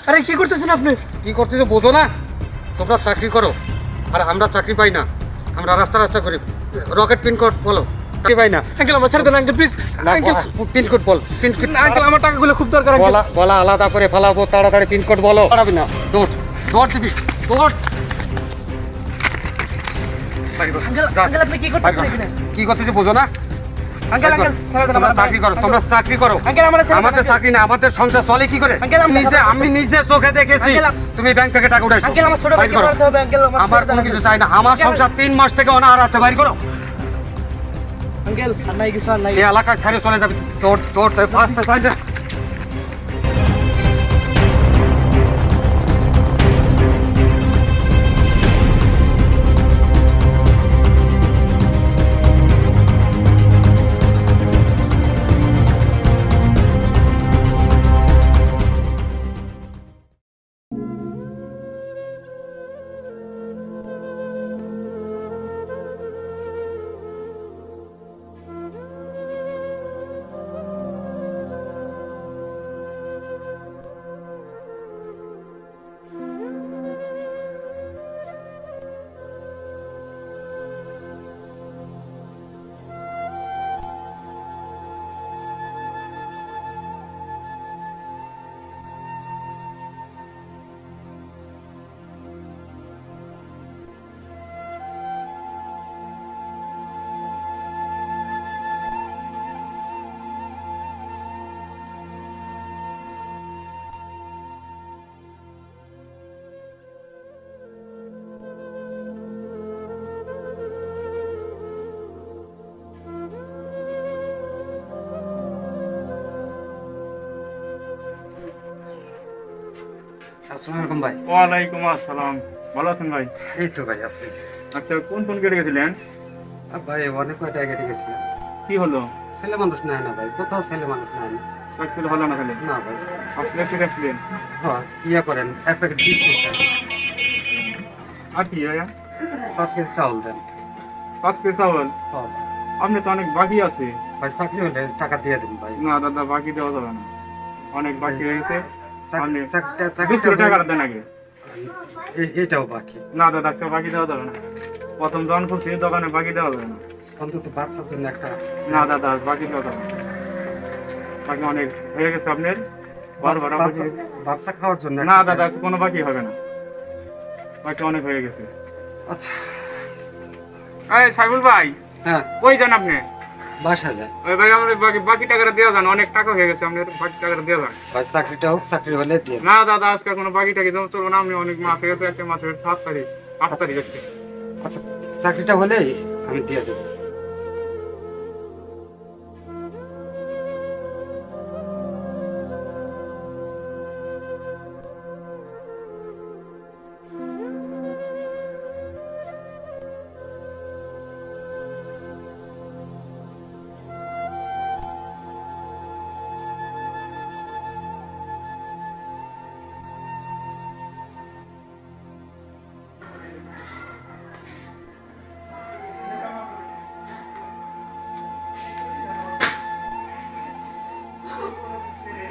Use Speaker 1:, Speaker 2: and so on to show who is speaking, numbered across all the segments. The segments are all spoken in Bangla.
Speaker 1: আরে কি করতেছেন আপনি?
Speaker 2: কি করতেছো বোঝো না? তোমরা চাকরি করো আর আমরা চাকরি পাই না। আমরা রাস্তা রাস্তা করি। রকেট পিনকোড বলো, চাকরি পাই না।
Speaker 1: আঙ্কেল আমার ছেড়ে দেন আঙ্কেল প্লিজ। আঙ্কেল
Speaker 2: পিনকোড বল, পিনকোড।
Speaker 1: আঙ্কেল আমার টাকাগুলো খুব দরকার আঙ্কেল।
Speaker 2: গলা আলাদা করে ফেলাবো, তাড়াতাড়ি পিনকোড বলো। পারবি না, দৌড় দৌড় দিবি, দৌড়।
Speaker 1: আঙ্কেল আপনি কি করতেছেন এখানে?
Speaker 2: কি করতেছো বোঝো না?
Speaker 1: আঙ্কেল ছেড়ে দেন।
Speaker 2: তোমরা চাকরি করো, তোমরা চাকরি করো।
Speaker 1: আঙ্কেল
Speaker 2: আমাদের চাকরি না, আমাদের সংসার চলে কি করে? আমি নিজে চোখে দেখেছি তুমি ব্যাংক থেকে টাকা উঠাইছো।
Speaker 1: আঙ্কেল আমার ছোট ভাইকে বলতে হবে আঙ্কেল।
Speaker 2: আমার কোনো কিছু চাই না। আমার সংসার 3 মাস থেকে অনাহার আছে, বাইর করো।
Speaker 1: আঙ্কেল আর নাই কিছু, আর নাই।
Speaker 2: এই এলাকায় ছেড়ে চলে যাবি। তোর ফাস্টে চাই না। আসসালামু আলাইকুম ভাই।
Speaker 3: ওয়ালাইকুম আসসালাম। ভালো আছেন ভাই?
Speaker 2: এই তো ভাই আছি।
Speaker 3: আচ্ছা কোন গেটে গেছিলেন?
Speaker 2: ভাই অনেক কয়টা গেটে গেছিলাম।
Speaker 3: কি হলো?
Speaker 2: ছেলে মানুষ নাই না ভাই, কোথাও ছেলে মানুষ নাই না।
Speaker 3: চাকরি হলো না খালি?
Speaker 2: না ভাই।
Speaker 3: আপনি ঠিক আসলেন?
Speaker 2: হ্যাঁ, ইয়া করেন, এক প্যাকেট বিস্কুট দেন।
Speaker 3: আর কি ভাইয়া?
Speaker 2: 5 কেজি চাউল দেন।
Speaker 3: 5 কেজি চাউল?
Speaker 2: হ্যাঁ
Speaker 3: আপনি তো অনেক বাকি আছে।
Speaker 2: ভাই, চাকরি হলে টাকা দিয়ে দিন ভাই।
Speaker 3: না দাদা, বাকি দেওয়া যাবে না, অনেক বাকি হয়ে গেছে।
Speaker 2: চাকরিটা
Speaker 3: টাকা দেন আগে।
Speaker 2: এটাও বাকি।
Speaker 3: না দাদা, সে বাকি দেওয়া যাবে না। প্রথম দোকান খুলছি, দোকানে বাকি দেওয়া যাবে না।
Speaker 2: অন্তত বাচ্চার জন্য একটা।
Speaker 3: না দাদা, বাকি দেওয়া যাবে না। বাকি অনেক হয়ে গেছে আপনার।
Speaker 2: বাচ্চা খাওয়ার জন্য।
Speaker 3: না দাদা, কোনো বাকি হবে না, বাকি অনেক হয়ে গেছে।
Speaker 2: আচ্ছা।
Speaker 3: এই সাইবুল ভাই,
Speaker 2: হ্যাঁ
Speaker 3: কই যান আপনি?
Speaker 2: বাসা যায়
Speaker 3: ওই ভাই, আমরা বাকি টাকাটা দেওয়া যান, অনেক টাকা হয়ে গেছে, আপনি বাকি টাকাটা দেওয়া যান।
Speaker 2: ভাই। চাকরিটা হোক, চাকরি হলে দিয়ে।
Speaker 3: না দাদা, আজকে কোনো বাকি টাকি জমা চলবে না। আমি অনেক মাস হয়ে গেছে, আজকে মাসের 7 তারিখ 8 তারিখ আজকে।
Speaker 2: আচ্ছা, চাকরিটা হলেই আমি দিয়ে দেবো।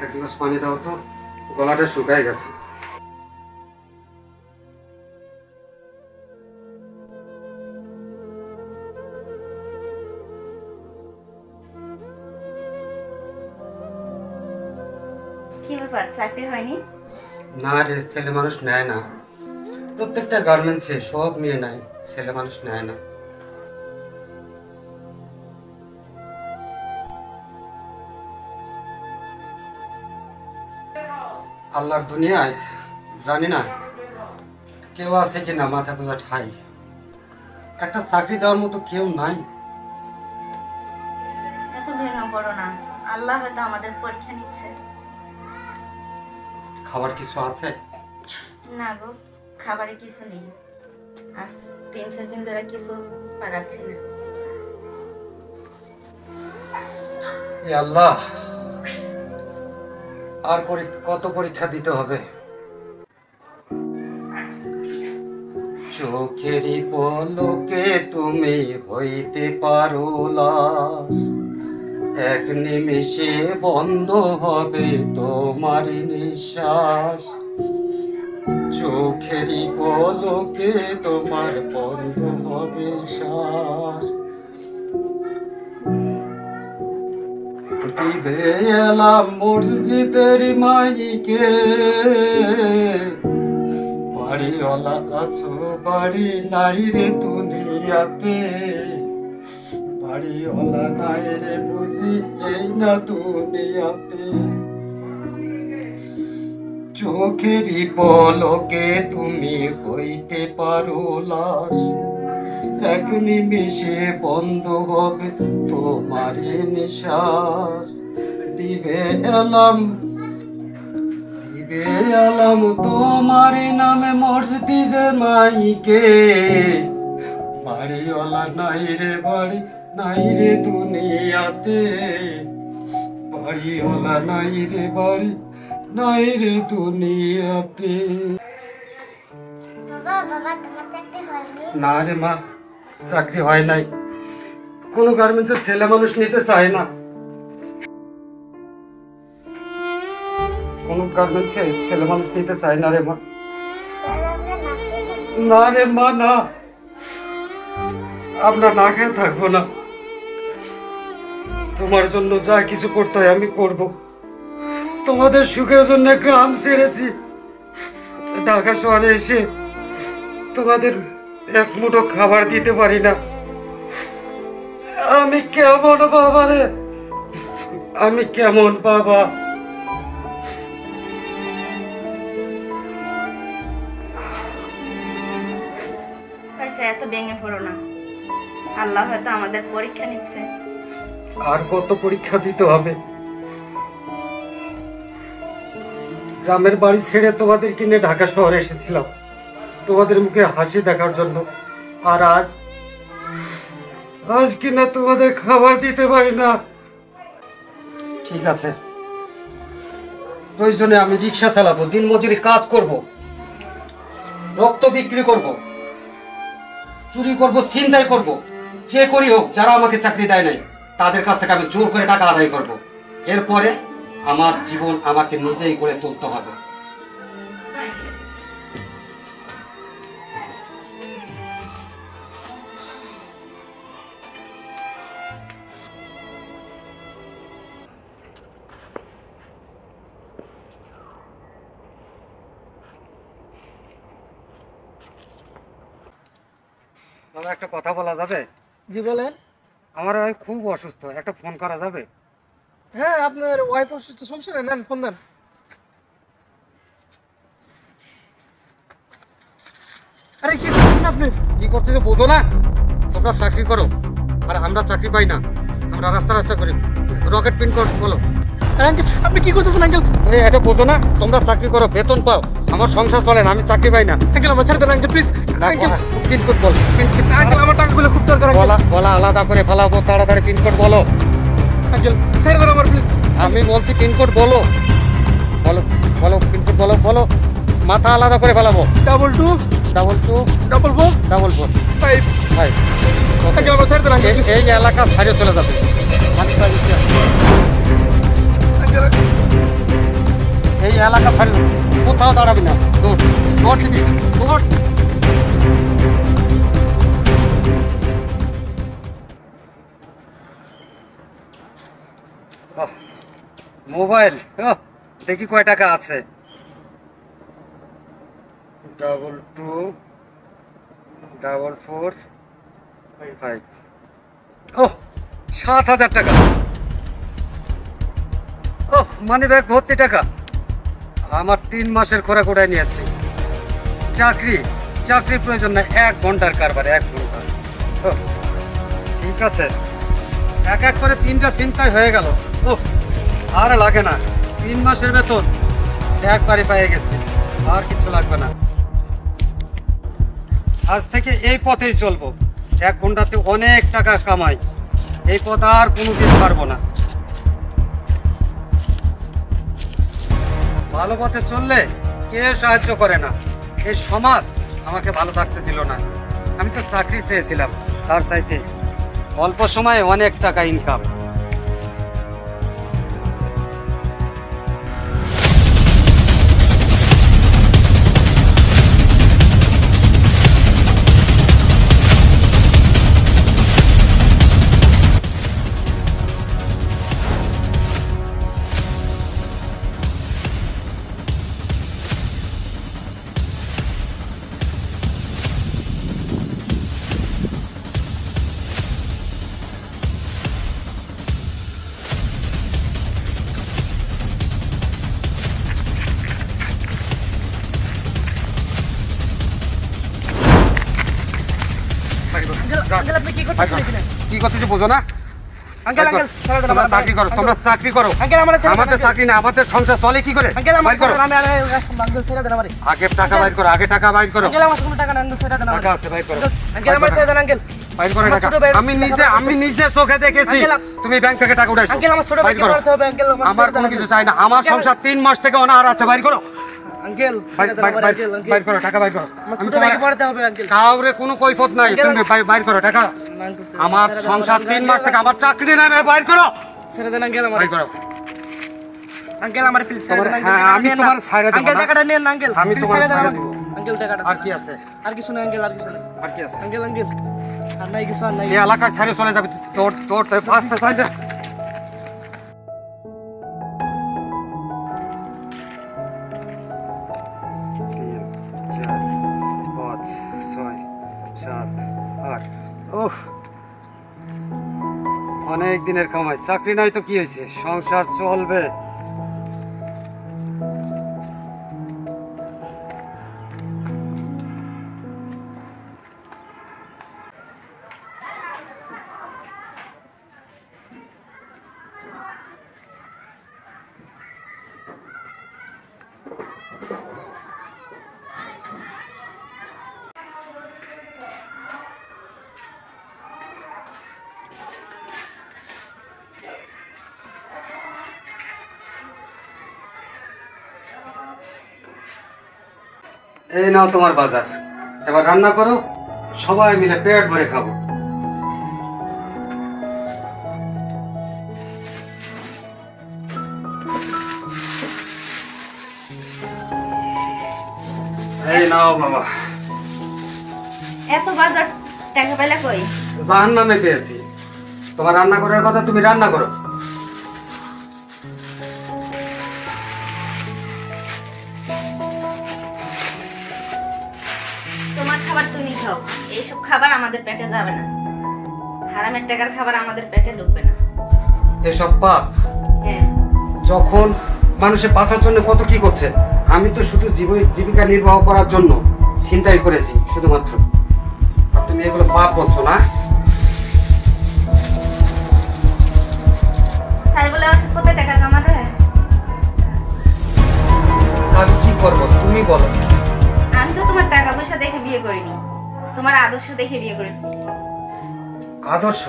Speaker 2: এক গ্লাস পানি দাও তো, গলাটা শুকায় গেছে।
Speaker 4: কি ব্যাপার, চাকরি হয়নি?
Speaker 2: না রে, ছেলে মানুষ নেয় না। প্রত্যেকটা গার্মেন্টসে সব মেয়ে নেয়, ছেলে মানুষ নেয় না। আল্লাহর দুনিয়ায় জানি না কেউ আছে কিনা মাথা গোজা ঠাই। একটা চাকরি দেওয়ার মতো কেউ নাই।
Speaker 4: এত ভেঙে পড়ো না, আল্লাহ হয়তো আমাদের পরীক্ষা নিচ্ছে।
Speaker 2: খাবার কিছু আছে?
Speaker 4: না গো, খাবারে কিছু নেই। আজ 3-4 দিন ধরে কিছু পাকাচ্ছি না।
Speaker 2: এ আল্লাহ, আর কত পরীক্ষা দিতে হবে। চোখেরই পলকে তুমি হইতে পারো লাশ, এক নিমিষে বন্ধ হবে তোমার নিঃশ্বাস। চোখেরই পলকে তোমার বন্ধ হবে শ্বাস। দিবে এলাম মসজিদের মাইকে, বাড়িওয়ালা আছো বাড়ি নাই রে দুনিয়াতে, বাড়িওয়ালা নাই রে বুঝি এই না দুনিয়াতে। চোখেরই পলকে তুমি হইতে পারো লাশ, এক নিমিষে বন্ধ হবে তোমার নিঃশ্বাস। দিবে এলাম তোমার নামে মসজিদের মাইকে, বাড়িওয়ালা নাই রে বাড়ি নাই রে দুনিয়াতে, বাড়িওয়ালা নাই রে বাড়ি নাই রে দুনিয়াতে। না রে মা, চাকরি হয় নাই। কোনো গার্মেন্টসে ছেলে মানুষ নিতে চায় না, কোনো গার্মেন্টসে ছেলে মানুষ নিতে চায় না রে মা। না রে মা, না, আমরা না খেয়ে থাকবো না। তোমার জন্য যা কিছু করতে হয় আমি করব। তোমাদের সুখের জন্য গ্রাম ছেড়েছি, ঢাকা শহরে এসে তোমাদের এক মুঠো খাবার দিতে পারি না। আমি কেমন বাবা রে, আমি কেমন বাবা।
Speaker 4: এত ভেঙে পড়ো না, আল্লাহ হয়তো আমাদের পরীক্ষা নিচ্ছে।
Speaker 2: আর কত পরীক্ষা দিতে হবে? গ্রামের বাড়ি ছেড়ে তোমাদের কিনে ঢাকা শহরে এসেছিলাম তোমাদের মুখে হাসি দেখার জন্য, আর আজ কিনা তোমাদের খাবার দিতে পারি না। ঠিক আছে, প্রয়োজনে আমি রিক্সা চালাবো, দিনমজুরি কাজ করব, রক্ত বিক্রি করব, চুরি করব, ছিনতাই করব, যে করি হোক, যারা আমাকে চাকরি দেয় নাই তাদের কাছ থেকে আমি জোর করে টাকা আদায় করব। এরপরে আমার জীবন আমাকে নিজেই করে তুলতে হবে। বাবা, একটা কথা বলা যাবে?
Speaker 1: জি বলেন।
Speaker 2: আমার খুব অসুস্থ, একটা ফোন করা যাবে?
Speaker 1: হ্যাঁ, আপনার ওয়াইফ অসুস্থ, সমস্যা নেই, নেন ফোন দেন। আরে কি করছেন আপনি?
Speaker 2: কি করতেছে বোঝো না? তোমরা চাকরি করো আর আমরা চাকরি পাই না, আমরা রাস্তা রাস্তা করি। রকেট পিন কোড বলো।
Speaker 1: আঙ্কেল আপনি কি করতেছেন আঙ্কেল?
Speaker 2: এটা বোঝো না? তোমরা চাকরি করো, বেতন পাও, আমার সংসার চলে না, আমি চাকরি পাই না।
Speaker 1: আঙ্কেল আমার ছেড়ে দেন uncle, please. Uncle
Speaker 2: pin code বল।
Speaker 1: আঙ্কেল আমার টাকাগুলো খুব দরকার।
Speaker 2: বলা আলাদা করে ফেলাবো, তাড়াতাড়ি পিন কোড বলো।
Speaker 1: আঙ্কেল ছেড়ে দেন আমার, প্লিজ।
Speaker 2: আমি বলছি পিন কোড বলো, বলো বলো পিন কোড বলো, বলো। মাথা আলাদা করে ফেলাবো।
Speaker 1: 22
Speaker 2: 4
Speaker 1: 4
Speaker 2: 5
Speaker 1: আঙ্কেল আমার ছেড়ে দেন আঙ্কেল।
Speaker 2: এই এলাকা ছাড়িয়ে চলে যাবে। এই এলাকা ছাড়িয়ে কোথাও দাঁড়াবি না। মোবাইল দেখি কয় টাকা আছে। 22 4 5 7,000 টাকা। মানি ব্যাগ ভর্তি টাকা। আমার 3 মাসের খোরাক ওটাই নিয়েছি। চাকরি প্রয়োজন না, 1 ঘন্টার কারবার, 1 ঘন্টা। ঠিক আছে, এক এক করে 3টা চিন্তাই হয়ে গেল। আর লাগে না, 3 মাসের বেতন একবারই পেয়ে গেছি, আর কিছু লাগবে না। আজ থেকে এই পথেই চলবো। 1 ঘন্টাতে অনেক টাকা কামাই, এই পথ আর কোনোদিন পারবো না। ভালো পথে চললে কে সাহায্য করে না, এই সমাজ আমাকে ভালো থাকতে দিল না। আমি তো চাকরি চেয়েছিলাম, তার চাইতে অল্প সময়ে অনেক টাকা ইনকাম।
Speaker 1: আঙ্কেল আপনি কি করতেছেন এখানে?
Speaker 2: কি করতেছি বোঝো না?
Speaker 1: আঙ্কেল আঙ্কেল ছেড়ে দেন
Speaker 2: তোমরা
Speaker 1: আমার।
Speaker 2: চাকরি করো, তোমরা চাকরি করো।
Speaker 1: আঙ্কেল আমার ছেড়ে দেন,
Speaker 2: আমাদের
Speaker 1: আঙ্কেল।
Speaker 2: চাকরি না, আমাদের সংসার চলে কি করে?
Speaker 1: আঙ্কেল আমার
Speaker 2: বাইর করো।
Speaker 1: আমি আঙ্কেল ছেড়ে দেন আমারে।
Speaker 2: আগে টাকা বাইর করো, আগে টাকা বাইর করো।
Speaker 1: আঙ্কেল আমার কোনো টাকা না, আঙ্কেল ছেড়ে দেন আমারে।
Speaker 2: টাকা আছে, বাইর করো।
Speaker 1: আঙ্কেল আমার ছেড়ে দেন আঙ্কেল।
Speaker 2: বাইর করো
Speaker 1: আমার
Speaker 2: টাকা।
Speaker 1: ছোট ভাই-
Speaker 2: আমি নিজে চোখে দেখেছি
Speaker 1: আঙ্কেল,
Speaker 2: তুমি ব্যাংক থেকে টাকা উঠাইছো।
Speaker 1: আঙ্কেল আমার ছোট
Speaker 2: বাইর
Speaker 1: ভাইকে
Speaker 2: করো।
Speaker 1: বলতে হবে আঙ্কেল
Speaker 2: আমার কোনো কিছু চাই না, আমার
Speaker 1: আঙ্কেল,
Speaker 2: সংসার 3 মাস থেকে অনাহার আছে, বাইর করো।
Speaker 1: আঙ্কেল
Speaker 2: বাইর
Speaker 1: ছেড়ে দেন
Speaker 2: বাইর
Speaker 1: আমারে,
Speaker 2: বাইর
Speaker 1: আঙ্কেল আঙ্কেল।
Speaker 2: বাইর করো, টাকা বাইর করো।
Speaker 1: আমার
Speaker 2: আমি
Speaker 1: ছোট
Speaker 2: তোমার
Speaker 1: ভাইকে পড়াতে হবে আঙ্কেল।
Speaker 2: কাউরে কোনো কৈফত নাই,
Speaker 1: আঙ্কেল,
Speaker 2: তুমি বাইর করো টাকা।
Speaker 1: না, আঙ্কেল, ছেড়ে দেন,
Speaker 2: আমার
Speaker 1: ছেড়ে দেন
Speaker 2: সংসার
Speaker 1: আমারে,
Speaker 2: 3 মাস থেকে আমার চাকরি নাই, বাইর করো।
Speaker 1: ছেড়ে দেন আঙ্কেল আমারে।
Speaker 2: বাইর করো।
Speaker 1: আঙ্কেল আমার প্লিজ ছেড়ে দেন আঙ্কেল।
Speaker 2: হ্যাঁ, আমি তোমার ছাইড়া দেব
Speaker 1: আঙ্কেল
Speaker 2: না।
Speaker 1: টাকাটা নিন না আঙ্কেল।
Speaker 2: আমি
Speaker 1: Please
Speaker 2: তোমার
Speaker 1: ছেড়ে দেন
Speaker 2: ছাইড়া
Speaker 1: আমাকে।
Speaker 2: দিব।
Speaker 1: আঙ্কেল টাকাটা।
Speaker 2: আর কি আছে?
Speaker 1: আর কিছু না আঙ্কেল, আর কিছু না।
Speaker 2: আর কি আছে?
Speaker 1: আঙ্কেল আঙ্কেল আর নাই কিছু, আর নাই।
Speaker 2: এই এলাকায় ছেড়ে চলে যাবে, তোর ফাঁসতে চাই না। 3, 4, 5, 6, 7, 8। উফ, অনেক দিনের কামাই, চাকরি নাই তো কি হয়েছে, সংসার চলবে। এই নাও তোমার বাজার, এবার রান্না করো, সবাই মিলে পেট ভরে খাবো। এই নাও বাবা।
Speaker 4: এত বাজার টাকা পেলে কই?
Speaker 2: জাহান নামে পেয়েছি, তোমার রান্না করার কথা, তুমি রান্না করো।
Speaker 4: তোমার খাবার তুমি খাও, এইসব খাবার আমাদের পেটে যাবে না। হারামের টাকার খাবার আমাদের পেটে ঢুকবে না।
Speaker 2: এসব পাপ।
Speaker 4: হ্যাঁ,
Speaker 2: যখন মানুষের বাঁচার জন্য কত কি করছে, আমি তো শুধু জীবিকা নির্বাহ করার জন্য ছিনতাই করেছি শুধুমাত্র, আর তুমি এগুলো পাপ করছো না?
Speaker 4: তাই বলে ওষুধ করতে টাকা জমাতে হয়?
Speaker 2: আমি কি করবো তুমি বলো।
Speaker 4: আমি তো তোমার টাকা পয়সা দেখে বিয়ে করিনি, তোমার আদর্শ দেখে বিয়ে করেছি।
Speaker 2: আদর্শ?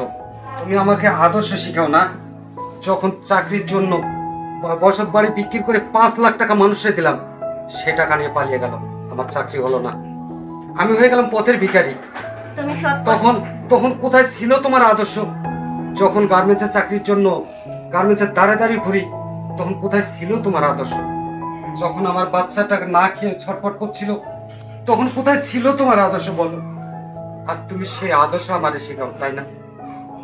Speaker 2: তুমি আমাকে আদর্শ শিখাও না। যখন চাকরির জন্য বসত বাড়ি বিক্রি করে 5 লাখ টাকা মানুষে দিলাম, সে টাকা নিয়ে পালিয়ে গেল, আমার চাকরি হলো না, আমি হয়ে গেলাম পথের ভিখারি।
Speaker 4: তুমি সত্য
Speaker 2: তখন কোথায় ছিল তোমার আদর্শ? যখন গার্মেন্টসের চাকরির জন্য গার্মেন্টসের দাঁড়িয়ে ঘুরি, তখন কোথায় ছিল তোমার আদর্শ? যখন আমার বাচ্চাটা না খেয়ে ছটফট করছিল, তখন কোথায় ছিল তোমার আদর্শ বলো? আর তুমি সেই আদর্শ আমাদের শেখাও, তাই না?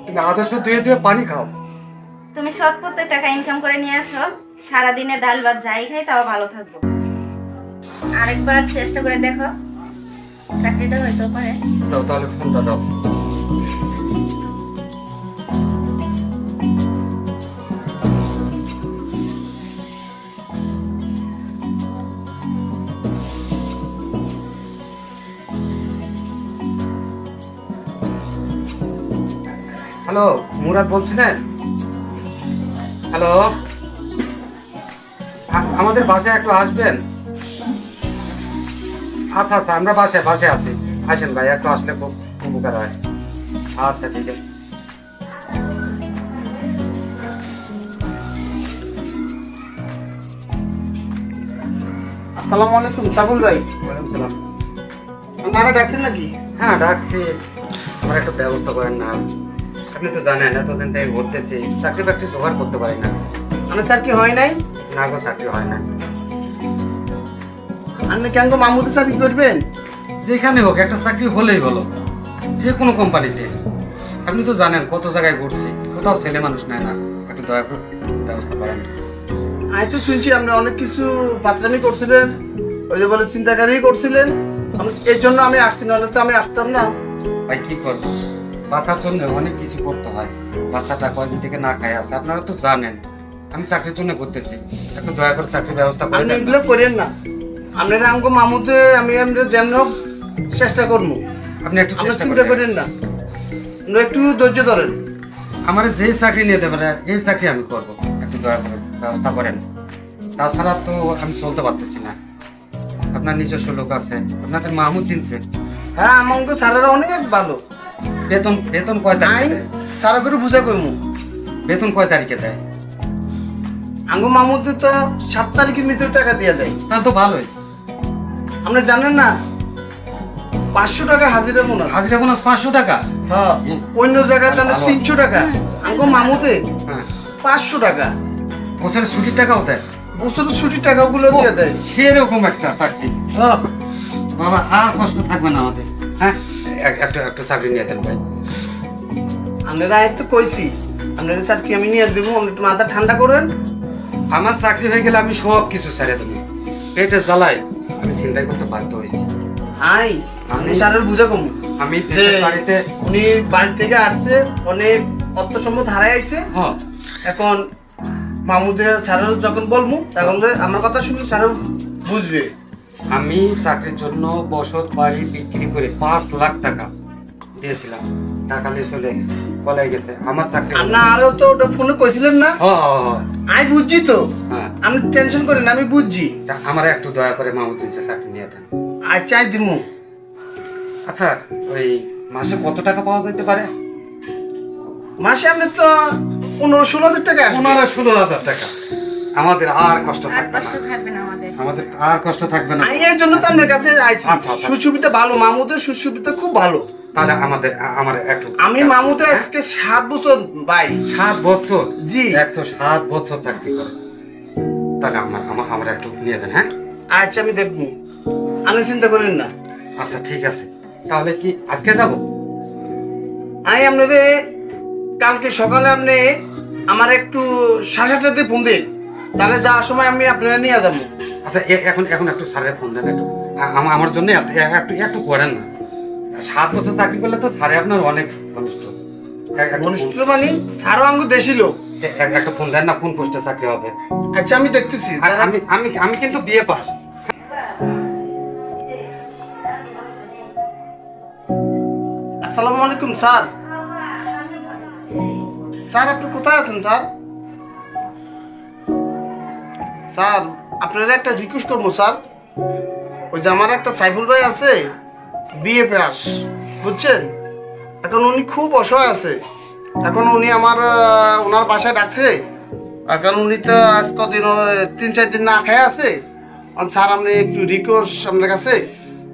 Speaker 2: তুমি আদর্শ ধুয়ে ধুয়ে পানি খাও।
Speaker 4: তুমি সৎ পথে টাকা ইনকাম করে নিয়ে আসো, সারাদিনে ডাল ভাত যাই খাই তাও ভালো থাকবো। আরেকবার চেষ্টা করে দেখো, চাকরিটা হইতে পারে।
Speaker 2: দাও তাহলে ফোনটা দাও। হ্যালো, মুরাদ বলছিলেন? হ্যালো, আমাদের বাসায় একটু আসবেন? আচ্ছা আচ্ছা, আমরা বাসায় আছি, আসেন ভাই, একটু আসলে খুব উপকার হয়। আচ্ছা ঠিক আছে।
Speaker 1: আসসালামু আলাইকুম সাবুল ভাই।
Speaker 2: ওয়ালাইকুম সালাম।
Speaker 1: আপনারা ডাকছেন নাকি?
Speaker 2: হ্যাঁ ডাকছি, আমার একটা ব্যবস্থা করেন না। আপনি তো জানেন এতদিন থেকে ঘুরতেছি, চাকরি বাকরি জোগাড় করতে পারি না।
Speaker 1: মানে স্যার কি হয় নাই?
Speaker 2: না গো, চাকরি হয় না।
Speaker 1: আপনি কেন গো মামুদের চাকরি করবেন?
Speaker 2: যেখানে হোক একটা চাকরি হলেই হলো, যে কোনো কোম্পানিতে। আপনি তো জানেন কত জায়গায় ঘুরছি, কোথাও ছেলে মানুষ নেয় না। একটু দয়া করে ব্যবস্থা করেন।
Speaker 1: আমি তো শুনছি আপনি অনেক কিছু পাত্রামি করছিলেন, ওই যে বলে চিন্তাকারী করছিলেন, এই জন্য আমি আসছি, নাহলে তো আমি আসতাম না।
Speaker 2: ভাই কি করবো, বাঁচার জন্য অনেক কিছু করতে হয়। বাচ্চাটা কয়েকদিন থেকে না খায় আছে, আপনারা তো জানেন। আমি চাকরির জন্য করতেছি, একটু দয়া করে চাকরির ব্যবস্থা করে
Speaker 1: আপনি
Speaker 2: দেন।
Speaker 1: এগুলো করেন না, আপনারা আমাকে মামুতে আমি আমরা যেমন হোক চেষ্টা করবো,
Speaker 2: আপনি একটু
Speaker 1: আপনি
Speaker 2: চেষ্টা
Speaker 1: চিন্তা
Speaker 2: করেন।
Speaker 1: করেন না। একটু ধৈর্য ধরেন।
Speaker 2: আমার যেই চাকরি নিয়ে দেবেন এই চাকরি আমি করব, একটু দয়া করে ব্যবস্থা করেন। তাছাড়া তো আমি চলতে পারতেছি না। আপনার নিজস্ব লোক আছে, আপনাদের মাহমুদ চিনছে।
Speaker 1: হ্যাঁ, আমাকে স্যারেরা অনেক ভালো।
Speaker 2: বেতন বেতন কয়
Speaker 1: আই
Speaker 2: তারিখে দেয়?
Speaker 1: সারা করে বুঝা কইমু।
Speaker 2: বেতন কয় তারিখে দেয়?
Speaker 1: আঙ্গু মামুদে তো 7 তারিখের ভিতরে টাকা দিয়ে দেয়।
Speaker 2: তা তো ভালোই।
Speaker 1: আপনি জানেন না 500 টাকা হাজিরা বোনাস।
Speaker 2: হাজিরা বোনাস 500 টাকা?
Speaker 1: হ্যাঁ, অন্য জায়গায় তাহলে
Speaker 2: ভালো।
Speaker 1: 300 টাকা, আঙ্গু মামুদে
Speaker 2: হ্যাঁ।
Speaker 1: 500 টাকা।
Speaker 2: বছরের ছুটির টাকাও দেয়?
Speaker 1: বছরের ছুটির টাকাগুলো দিয়ে দেয়।
Speaker 2: সেরকম একটা চাকরি।
Speaker 1: হ্যাঁ,
Speaker 2: বাবা আর কষ্ট থাকবে না আমাদের। হ্যাঁ, একটু একটু চাকরি নিয়ে দেন ভাই।
Speaker 1: আপনারা তো কইছি আপনাদের স্যার কি আমি নিয়ে দেবো, আপনি একটু মাথা ঠান্ডা করেন।
Speaker 2: আমার চাকরি হয়ে গেলে আমি সব কিছু ছেড়ে দেবো। পেটে জ্বালাই আমি চিন্তাই করতে বাধ্য হয়েছি।
Speaker 1: আই আমি স্যারের বুঝা কম।
Speaker 2: আমি দেশের বাড়িতে
Speaker 1: উনি বাড়ি থেকে আসছে, অনেক অর্থ সম্পদ হারাই আইছে।
Speaker 2: হ্যাঁ
Speaker 1: এখন মামুদের স্যারের যখন বলবো তখন আমার কথা শুনি স্যারের বুঝবে।
Speaker 2: আমি চাকরির জন্য বসত বাড়ি বিক্রি করে 5 লাখ টাকা দিয়েছিলাম। টাকা নিয়ে চলে গেছে, পলাই গেছে। আমার চাকরি
Speaker 1: আপনার আরো তো ওটা ফোনে কইছিলেন না? আমি বুঝছি তো,
Speaker 2: হ্যাঁ,
Speaker 1: আপনি টেনশন করেন, আমি বুঝছি।
Speaker 2: তা আমার একটু দয়া করে মাহমুদ চিনছে চাকরি নিয়ে দেন।
Speaker 1: আচ্ছা আই দিমু।
Speaker 2: আচ্ছা, ওই মাসে কত টাকা পাওয়া যেতে পারে?
Speaker 1: মাসে আপনি তো 15-16 হাজার টাকা আসবে।
Speaker 2: 15-16 হাজার টাকা। আমাদের আর কষ্ট
Speaker 4: আর
Speaker 2: থাকবে
Speaker 4: কষ্ট
Speaker 2: না,
Speaker 4: থাকবে না আমাদের।
Speaker 2: আমাদের আর কষ্ট থাকবে না।
Speaker 1: আমি এই জন্য তো আপনার কাছে আইছি।
Speaker 2: আচ্ছা, আচ্ছা।
Speaker 1: সুসুবিধা ভালো, মামুদের সুসুবিধা খুব ভালো।
Speaker 2: তাহলে আমার একটু
Speaker 1: আমি মামুদের আজকে 7 বছর ভাই।
Speaker 2: 7 বছর?
Speaker 1: জি।
Speaker 2: 107 বছর চাকরি করে। তাহলে আমার একটু নিয়ে দেন। হ্যাঁ,
Speaker 1: আচ্ছা আমি দেখবো, আপনি চিন্তা করেন না।
Speaker 2: আচ্ছা ঠিক আছে। তাহলে কি আজকে যাব?
Speaker 1: আমি আপনাদের কালকে সকালে আপনি আমার একটু 7:30 ফোন দিন, তাহলে যাওয়ার সময় আমি আপনারা নিয়ে যাবো।
Speaker 2: আচ্ছা, এখন একটু স্যারের ফোন দেন একটু। আমার জন্য একটু করেন না। 7 বছর চাকরি করলে তো স্যারে আপনার অনেক ঘনিষ্ঠ।
Speaker 1: ঘনিষ্ঠ মানে সারো আঙ্গু দেশি লোক।
Speaker 2: একটা ফোন দেন না, কোন পোস্টে চাকরি হবে?
Speaker 1: আচ্ছা আমি দেখতেছি।
Speaker 2: আর আমি কিন্তু বিয়ে পাস।
Speaker 1: আসসালামু আলাইকুম স্যার। স্যার আপনি কোথায় আছেন স্যার? স্যার আপনারা একটা রিকোয়েস্ট করবো স্যার। ওই যে আমার একটা সাইফুল ভাই আছে, বিএ পাস, বুঝছেন? এখন উনি খুব অসহায় আছে। এখন উনি ওনার বাসায় ডাকছে। এখন উনি তো আজ কদিন 3-4 দিন না খেয়ে আছে। স্যার আপনি একটু রিকোয়েস্ট আপনার কাছে,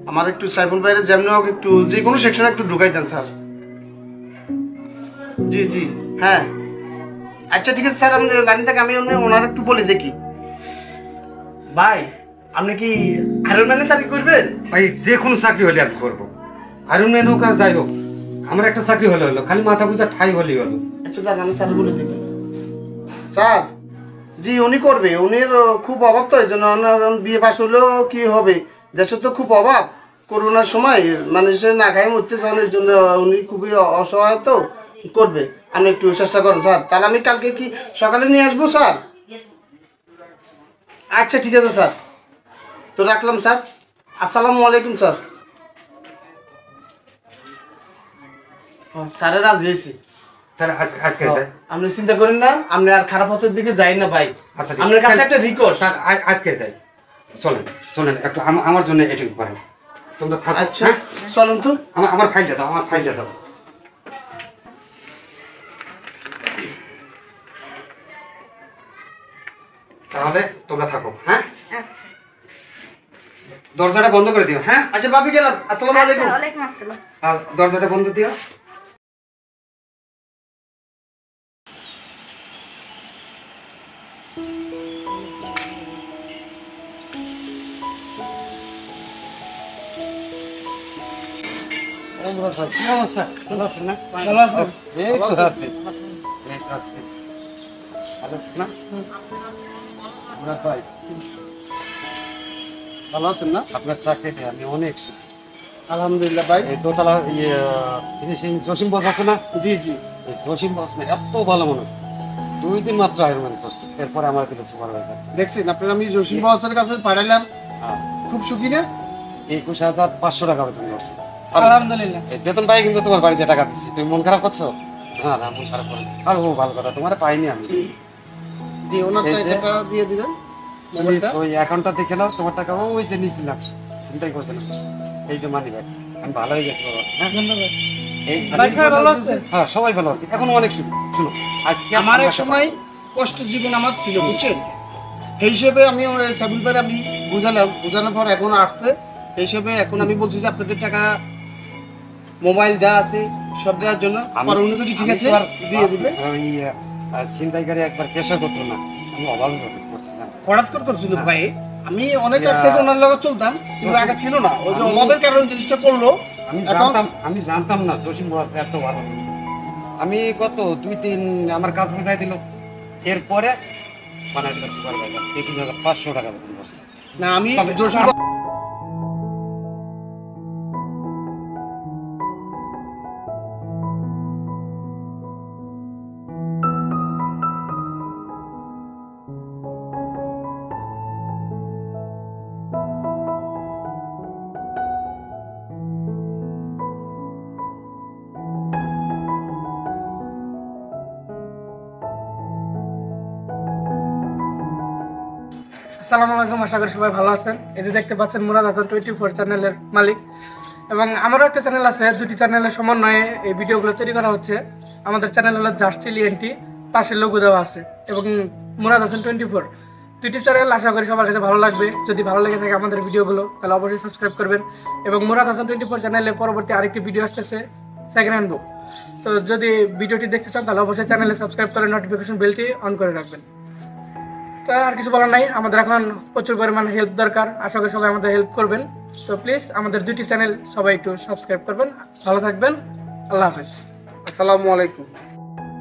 Speaker 1: আমার একটু সাইফুল ভাইয়ের যেমনি হোক একটু যে কোনো সেকশনে একটু ঢুকাই দেন স্যার। জি জি হ্যাঁ, আচ্ছা ঠিক আছে স্যার, আপনি লাইন থেকে আমি ওনার একটু বলে দেখি। ভাই আপনি কি আয়রন ম্যানের চাকরি করবেন?
Speaker 2: ভাই যে কোনো চাকরি হলে আমি করবো। আয়রন ম্যান হোক আর যাই হোক, আমার একটা চাকরি হলো, খালি মাথা গুঁজা ঠাই হলেই হলো।
Speaker 1: আচ্ছা দেখ আমি স্যার বলে দেখি। স্যার জি উনি করবে, উনির খুব অভাব তো, এই জন্য বিয়ে পাস হলেও কি হবে, দেশে তো খুব অভাব। করোনার সময় মানুষের না খাই মরতে চান, এই জন্য উনি খুবই অসহায় তো করবে। আপনি একটু চেষ্টা করেন স্যার। তাহলে আমি কালকে কি সকালে নিয়ে আসবো স্যার? আচ্ছা ঠিক আছে স্যার, তো রাখলাম স্যার। আসসালামু আলাইকুম স্যার। স্যারের রাজি হয়েছে।
Speaker 2: তাহলে আজকে যাই।
Speaker 1: আপনি চিন্তা করেন না, আপনি আর খারাপ পথের দিকে যাই না ভাই।
Speaker 2: আচ্ছা
Speaker 1: আপনার কাছে একটা রিকোয়েস্ট।
Speaker 2: আজকে যাই। চলেন একটু আমার জন্য এটুকু করেন। তোমরা থাকো।
Speaker 1: আচ্ছা চলেন তো।
Speaker 2: আমার ফাইলটা দাও, আমার ফাইলটা দাও। তাহলে তোমরা থাকো। হ্যাঁ,
Speaker 4: আচ্ছা
Speaker 2: দরজাটা বন্ধ করে দিও। হ্যাঁ,
Speaker 1: আচ্ছা ভাবি গেলাম। আসসালামু আলাইকুম।
Speaker 4: আচ্ছা, ওয়ালাইকুম আসসালাম।
Speaker 2: আর দরজাটা বন্ধ দিও। কি অবস্থা? ভালো আছেন না?
Speaker 1: ভালো আছেন?
Speaker 2: এই তো আছি। ভালো আছেন না? আমরা ভাই,
Speaker 1: ভালো আছেন না?
Speaker 2: আপনার চাকরিতে আমি অনেক সুখী।
Speaker 1: আলহামদুলিল্লাহ ভাই।
Speaker 2: এই দোতলা ফিনিশিং জসিম বস আছে না?
Speaker 1: জি জি।
Speaker 2: এই জসিম বস না এত ভালো মানুষ। 2 দিন মাত্র আয়রন করছে, এরপরে আমার দিল সুপারভাইজার।
Speaker 1: দেখছেন আপনার, আমি জসিম বসের কাছে পাঠাইলাম,
Speaker 2: হ্যাঁ,
Speaker 1: খুব সুখী না?
Speaker 2: 21,500 টাকা বেতন করছে।
Speaker 3: আলহামদুলিল্লাহ।
Speaker 2: এই বেতন পাই কিন্তু তোমার বাড়িতে টাকা দিচ্ছি, তুমি মন খারাপ করছো? না না, মন খারাপ করো না। আর ও ভালো কথা, তোমার পাইনি আমি।
Speaker 1: জি ওনার
Speaker 2: এই যে-
Speaker 1: টাকা দিয়ে দিবেন
Speaker 2: তুমি
Speaker 1: মোবাইলটা।
Speaker 2: ওই অ্যাকাউন্টটা দেখে নাও, তোমার টাকা ওই যে নিয়েছিলাম, চিন্তাই করছিলাম। এই যে মানি ব্যাগ, আমি ভালো হয়ে গেছি বাবা। হ্যাঁ,
Speaker 3: ধন্যবাদ।
Speaker 2: এই
Speaker 3: বাড়ির সবাই ভালো আছে?
Speaker 2: হ্যাঁ সবাই ভালো আছে, এখন অনেক সুখী। শুনো, আজকে
Speaker 1: আমার এক
Speaker 2: টাকা
Speaker 1: সময় কষ্ট জীবন আমার ছিল বুঝছেন, সেই হিসেবে আমি ওর সাবিল ভাই আমি বোঝানোর পর এখন আসছে, সেই হিসেবে এখন আমি বলছি যে আপনাদের টাকা মোবাইল যা আছে সব দেওয়ার জন্য আর উনি কিছু ঠিক আছে দিয়ে দিবে।
Speaker 2: ওই ছিনতাইকারী একবার পেশা করতো না, আমি অভাব করছিলাম।
Speaker 1: হঠাৎ করে করছিল ভাই, আমি অনেক আগ থেকে ওনার লগে চলতাম, কিন্তু আগে ছিল না, ওই যে অভাবের কারণে জিনিসটা করলো। এখন
Speaker 2: আমি জানতাম না জসিম বস এত ভালো। আমি গত 2-3 আমার কাজ বুঝাই দিল, এরপরে বানাই দিল সুপারভাইজার, 23,500 টাকা বেতন করছে।
Speaker 1: না আমি জসিম
Speaker 3: আসসালামু আলাইকুম, আশা করি সবাই ভালো আছেন। এই যে দেখতে পাচ্ছেন মুরাদ হাসান 24 চ্যানেলের মালিক, এবং আমারও একটা চ্যানেল আছে, দুটি চ্যানেলের সমন্বয়ে এই ভিডিওগুলো তৈরি করা হচ্ছে। আমাদের চ্যানেল হলো জাস্ট চিলি এনটি, পাশে লোগো দেওয়া আছে, এবং মুরাদ হাসান 24 দুটি চ্যানেল। আশা করি সবার কাছে ভালো লাগবে। যদি ভালো লেগে থাকে আমাদের ভিডিওগুলো তাহলে অবশ্যই সাবস্ক্রাইব করবেন। এবং মুরাদ হাসান 24 চ্যানেলে পরবর্তী আরেকটি ভিডিও আসতেছে, সেকেন্ড হ্যান্ড বুক। তো যদি ভিডিওটি দেখতে চান তাহলে অবশ্যই চ্যানেলে সাবস্ক্রাইব করে নোটিফিকেশন বেলটি অন করে রাখবেন। তো আর কিছু বলার নাই, আমাদের এখন প্রচুর পরিমাণে হেল্প দরকার, আশা করি সবাই আমাদের হেল্প করবেন। তো প্লিজ আমাদের দুটি চ্যানেল সবাই একটু সাবস্ক্রাইব করবেন। ভালো থাকবেন, আল্লাহ হাফেজ।
Speaker 1: আসসালামু আলাইকুম।